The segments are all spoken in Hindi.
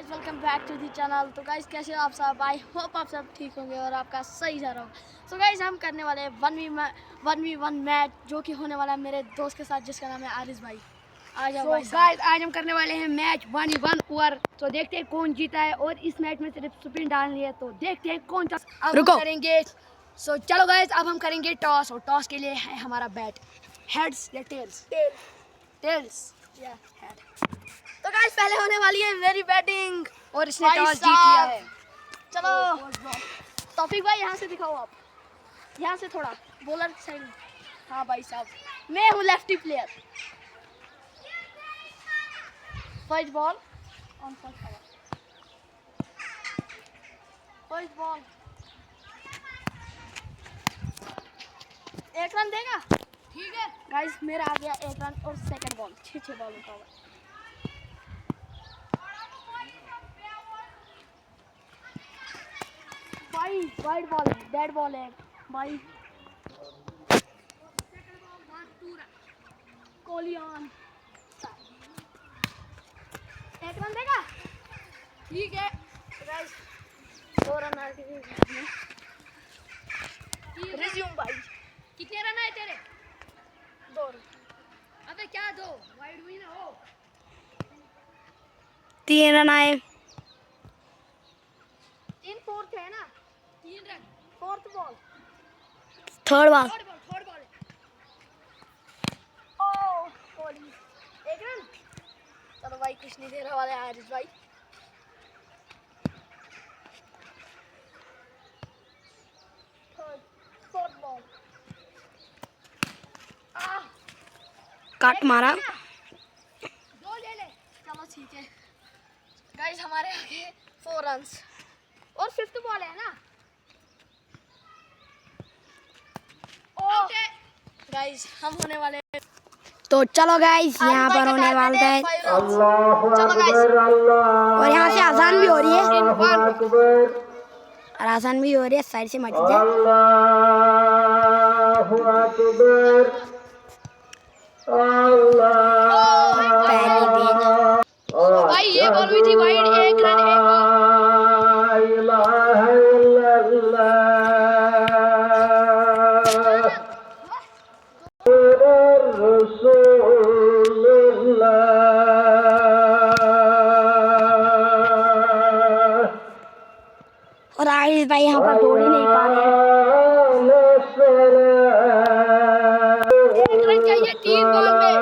Guys welcome back to the channel. तो गाइस कैसे हो आप सब? आई होप आप सब ठीक होंगे और आपका सही जा रहा होगा। सो गाइस हम करने वाले हैं 1v1 मैच जो कि होने वाला है मेरे दोस्त के साथ जिसका नाम है आरिस भाई। आ जाओ भाई। गाइस आज हम करने वाले हैं मैच 1v1 ओवर। तो देखते हैं कौन जीता है और इस मैच में सिर्फ स्पिन डालनी है। तो देखते हैं कौन सा अब हम करेंगे। चलो गाइस अब हम करेंगे टॉस और टॉस के लिए है हमारा बैट हेड्स या टेल्स। टेल्स या हेड। तो गाइस पहले होने वाली है मेरी बैटिंग और इसने टॉस जीत लिया है। चलो तौफीक भाई यहाँ से दिखाओ आप, यहाँ से थोड़ा बॉलर साइड में। हाँ भाई साहब मैं हूँ lefty player. First ball on first ball एक रन देगा। ठीक है गाइस मेरा आ गया एक रन और सेकंड बॉल 6 बॉल होता हुआ। भाई वाइड बॉल है, डेड बॉल है भाई। कोहली ऑन एक रन देगा। ठीक है गाइस 2 रन आ गए। रिज्यूम भाई कितने रन आए तेरे? 2 रन। अबे क्या दो वाइड हुई ना हो। 3 रन आए। 3 फोर्थ है ना। 3 run fourth ball third ball third ball ओ कोहली 1 रन। चलो भाई कुछ नहीं दे रहा वाले आरिस भाई। फोर्थ बॉल कट मारा। दो ले ले। चलो ठीक है गाइस हमारे आगे 4 रन्स और फिफ्थ बॉल है ना। आउट है गाइस हम होने वाले तो चलो गाइस यहाँ पर होने वाला है चलो गाइस और यहाँ से आसान भी हो रही है अकबर और आसान भी हो रही है। साइड से मत जाए। अल्लाहु अकबर पहली गेंद भाई ये बॉल हुई थी वाइड। एक रन एक बॉल। इलाहा इल्लल्लाह और आरिस भाई यहाँ पर दौड़ ही नहीं पा रहे हैं। एक रन चाहिए 3 बॉल में।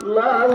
लाल